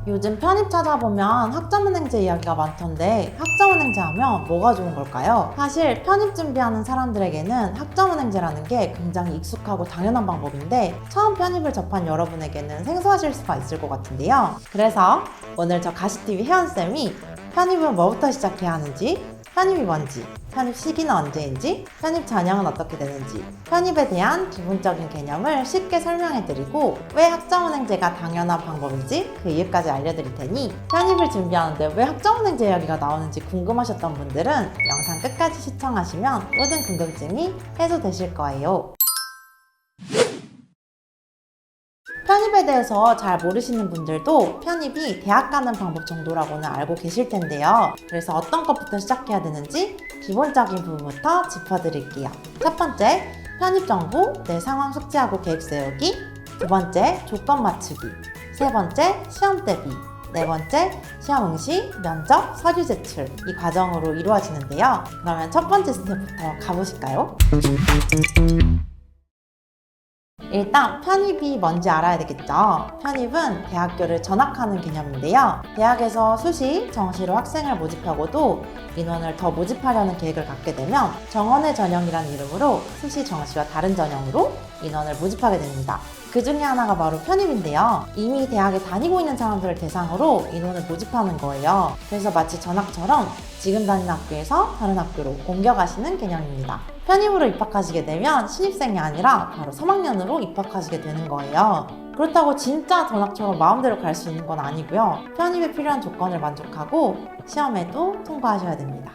요즘 편입 찾아보면 학점은행제 이야기가 많던데 학점은행제 하면 뭐가 좋은 걸까요? 사실 편입 준비하는 사람들에게는 학점은행제라는 게 굉장히 익숙하고 당연한 방법인데 처음 편입을 접한 여러분에게는 생소하실 수가 있을 것 같은데요. 그래서 오늘 저 가시TV 혜원쌤이 편입은 뭐부터 시작해야 하는지, 편입이 뭔지, 편입 시기는 언제인지, 편입 전형은 어떻게 되는지, 편입에 대한 기본적인 개념을 쉽게 설명해드리고 왜 학점은행제가 당연한 방법인지 그 이유까지 알려드릴 테니 편입을 준비하는데 왜 학점은행제 이야기가 나오는지 궁금하셨던 분들은 영상 끝까지 시청하시면 모든 궁금증이 해소되실 거예요. 편입에 대해서 잘 모르시는 분들도 편입이 대학 가는 방법 정도라고는 알고 계실 텐데요. 그래서 어떤 것부터 시작해야 되는지 기본적인 부분부터 짚어드릴게요. 첫 번째, 편입 정보, 내 상황 숙지하고 계획 세우기. 두 번째, 조건 맞추기. 세 번째, 시험 대비. 네 번째, 시험 응시, 면접, 서류 제출. 이 과정으로 이루어지는데요. 그러면 첫 번째 스텝부터 가보실까요? 일단 편입이 뭔지 알아야 되겠죠. 편입은 대학교를 전학하는 개념인데요. 대학에서 수시, 정시로 학생을 모집하고도 인원을 더 모집하려는 계획을 갖게 되면 정원의 전형이라는 이름으로 수시, 정시와 다른 전형으로 인원을 모집하게 됩니다. 그 중에 하나가 바로 편입인데요. 이미 대학에 다니고 있는 사람들을 대상으로 인원을 모집하는 거예요. 그래서 마치 전학처럼 지금 다니는 학교에서 다른 학교로 옮겨가시는 개념입니다. 편입으로 입학하시게 되면 신입생이 아니라 바로 3학년으로 입학하시게 되는 거예요. 그렇다고 진짜 전학처럼 마음대로 갈 수 있는 건 아니고요. 편입에 필요한 조건을 만족하고 시험에도 통과하셔야 됩니다.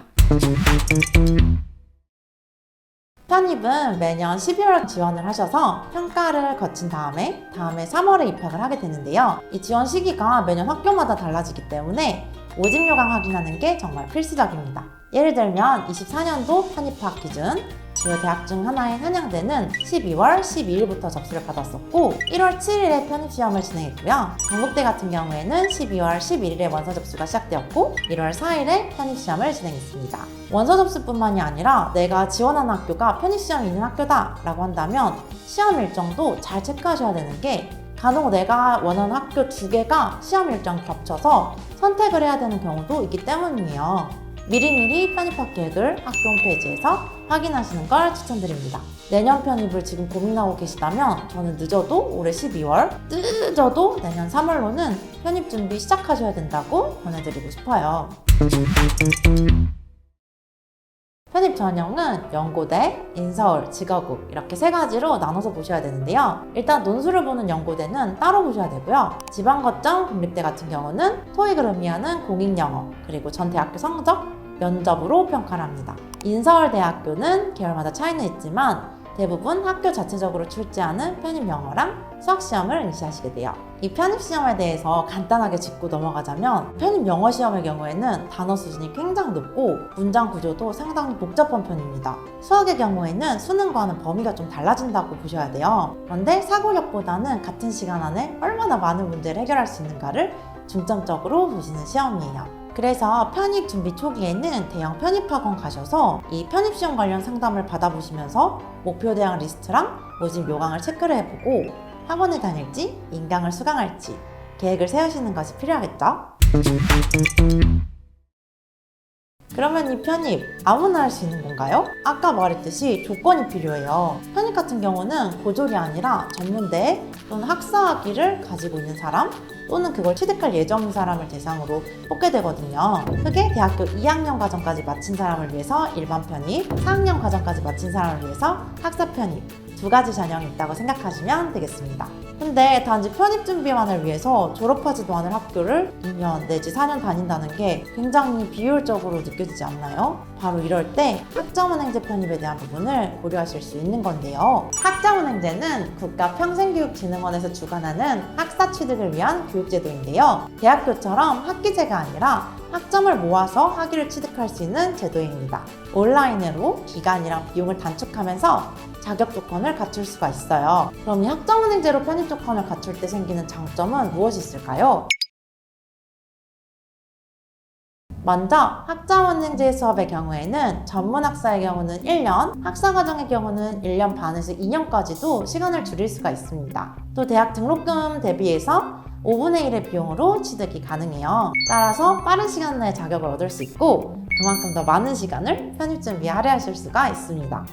편입은 매년 12월 지원을 하셔서 평가를 거친 다음에 3월에 입학을 하게 되는데요. 이 지원 시기가 매년 학교마다 달라지기 때문에 모집 요강 확인하는 게 정말 필수적입니다. 예를 들면 24년도 편입학 기준 주요 대학 중 하나인 한양대는 12월 12일부터 접수를 받았었고 1월 7일에 편입시험을 진행했고요. 경북대 같은 경우에는 12월 11일에 원서 접수가 시작되었고 1월 4일에 편입시험을 진행했습니다. 원서 접수뿐만이 아니라 내가 지원하는 학교가 편입시험이 있는 학교다 라고 한다면 시험 일정도 잘 체크하셔야 되는 게 간혹 내가 원하는 학교 2개가 시험 일정이 겹쳐서 선택을 해야 되는 경우도 있기 때문이에요. 미리미리 편입학 계획을 학교 홈페이지에서 확인하시는 걸 추천드립니다. 내년 편입을 지금 고민하고 계시다면 저는 늦어도 올해 12월, 늦어도 내년 3월로는 편입 준비 시작하셔야 된다고 권해드리고 싶어요. 편입 전형은 연고대, 인서울, 직어국 이렇게 3가지로 나눠서 보셔야 되는데요. 일단 논술을 보는 연고대는 따로 보셔야 되고요. 지방거점, 국립대 같은 경우는 토익을 의미하는 공익영어 그리고 전 대학교 성적, 면접으로 평가를 합니다. 인서울대학교는 계열마다 차이는 있지만 대부분 학교 자체적으로 출제하는 편입영어랑 수학시험을 응시하시게 돼요. 이 편입시험에 대해서 간단하게 짚고 넘어가자면 편입 영어 시험의 경우에는 단어 수준이 굉장히 높고 문장 구조도 상당히 복잡한 편입니다. 수학의 경우에는 수능과는 범위가 좀 달라진다고 보셔야 돼요. 그런데 사고력보다는 같은 시간 안에 얼마나 많은 문제를 해결할 수 있는가를 중점적으로 보시는 시험이에요. 그래서 편입 준비 초기에는 대형 편입학원 가셔서 이 편입시험 관련 상담을 받아보시면서 목표 대학 리스트랑 모집 요강을 체크를 해보고 학원에 다닐지 인강을 수강할지 계획을 세우시는 것이 필요하겠죠? 그러면 이 편입 아무나 할 수 있는 건가요? 아까 말했듯이 조건이 필요해요. 편입 같은 경우는 고졸이 아니라 전문대 또는 학사학위를 가지고 있는 사람 또는 그걸 취득할 예정인 사람을 대상으로 뽑게 되거든요. 크게 대학교 2학년 과정까지 마친 사람을 위해서 일반 편입, 4학년 과정까지 마친 사람을 위해서 학사 편입 2가지 전형이 있다고 생각하시면 되겠습니다. 근데 단지 편입 준비만을 위해서 졸업하지도 않은 학교를 2년 내지 4년 다닌다는 게 굉장히 비효율적으로 느껴지지 않나요? 바로 이럴 때 학점은행제 편입에 대한 부분을 고려하실 수 있는 건데요. 학점은행제는 국가평생교육진흥원에서 주관하는 학사 취득을 위한 교육제도인데요. 대학교처럼 학기제가 아니라 학점을 모아서 학위를 취득할 수 있는 제도입니다. 온라인으로 기간이랑 비용을 단축하면서 자격 조건을 갖출 수가 있어요. 그럼 이 학점은행제로 편입 조건을 갖출 때 생기는 장점은 무엇이 있을까요? 먼저 학점은행제 수업의 경우에는 전문학사의 경우는 1년, 학사과정의 경우는 1년 반에서 2년까지도 시간을 줄일 수가 있습니다. 또 대학 등록금 대비해서 5분의 1의 비용으로 취득이 가능해요. 따라서 빠른 시간 내에 자격을 얻을 수 있고 그만큼 더 많은 시간을 편입 준비에 할애하실 수가 있습니다.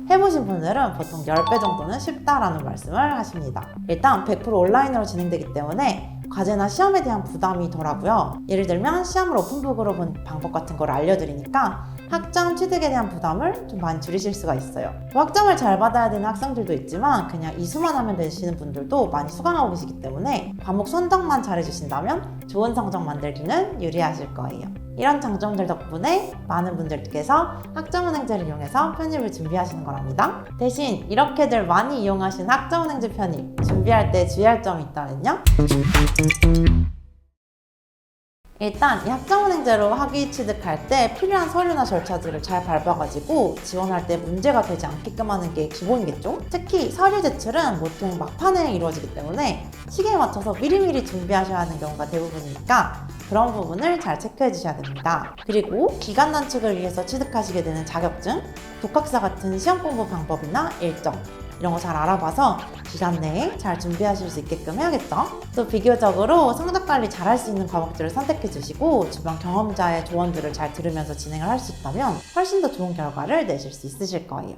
해보신 분들은 보통 10배 정도는 쉽다라는 말씀을 하십니다. 일단 100% 온라인으로 진행되기 때문에 과제나 시험에 대한 부담이 덜하고요. 예를 들면 시험을 오픈북으로 본 방법 같은 걸 알려드리니까 학점 취득에 대한 부담을 좀 많이 줄이실 수가 있어요. 학점을 잘 받아야 되는 학생들도 있지만 그냥 이수만 하면 되시는 분들도 많이 수강하고 계시기 때문에 과목 선정만 잘해주신다면 좋은 성적 만들기는 유리하실 거예요. 이런 장점들 덕분에 많은 분들께서 학점은행제를 이용해서 편입을 준비하시는 거랍니다. 대신 이렇게들 많이 이용하신 학점은행제 편입 준비할 때 주의할 점이 있다면요? 일단 이 학점은행제로 학위 취득할 때 필요한 서류나 절차들을 잘 밟아가지고 지원할 때 문제가 되지 않게끔 하는 게 기본이겠죠? 특히 서류 제출은 보통 막판에 이루어지기 때문에 시기에 맞춰서 미리미리 준비하셔야 하는 경우가 대부분이니까 그런 부분을 잘 체크해 주셔야 됩니다. 그리고 기간 단축을 위해서 취득하시게 되는 자격증, 독학사 같은 시험 공부 방법이나 일정 이런 거 잘 알아봐서 기간 내에 잘 준비하실 수 있게끔 해야겠죠. 또 비교적으로 성적 관리 잘 할 수 있는 과목들을 선택해 주시고 주변 경험자의 조언들을 잘 들으면서 진행을 할 수 있다면 훨씬 더 좋은 결과를 내실 수 있으실 거예요.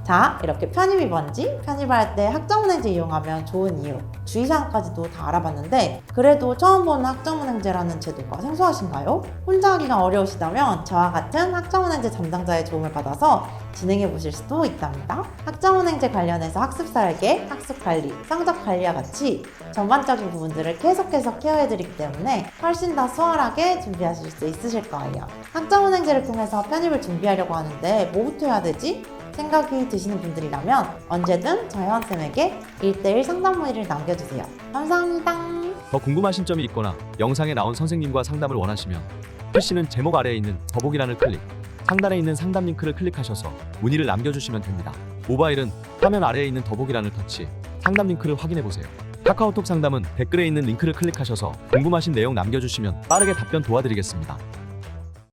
자, 이렇게 편입이 뭔지, 편입할 때 학점은행제 이용하면 좋은 이유, 주의사항까지도 다 알아봤는데 그래도 처음 보는 학점은행제라는 제도가 생소하신가요? 혼자 하기가 어려우시다면 저와 같은 학점은행제 담당자의 도움을 받아서 진행해 보실 수도 있답니다. 학점은행제 관련해서 학습 설계, 학습 관리, 성적 관리와 같이 전반적인 부분들을 계속해서 케어해드리기 때문에 훨씬 더 수월하게 준비하실 수 있으실 거예요. 학점은행제를 통해서 편입을 준비하려고 하는데 뭐부터 해야 되지? 생각이 드시는 분들이라면 언제든 저희 회원쌤에게 1:1 상담 문의를 남겨주세요. 감사합니다. 더 궁금하신 점이 있거나 영상에 나온 선생님과 상담을 원하시면 글씨는 제목 아래에 있는 더보기란을 클릭, 상단에 있는 상담 링크를 클릭하셔서 문의를 남겨주시면 됩니다. 모바일은 화면 아래에 있는 더보기란을 터치, 상담 링크를 확인해보세요. 카카오톡 상담은 댓글에 있는 링크를 클릭하셔서 궁금하신 내용 남겨주시면 빠르게 답변 도와드리겠습니다.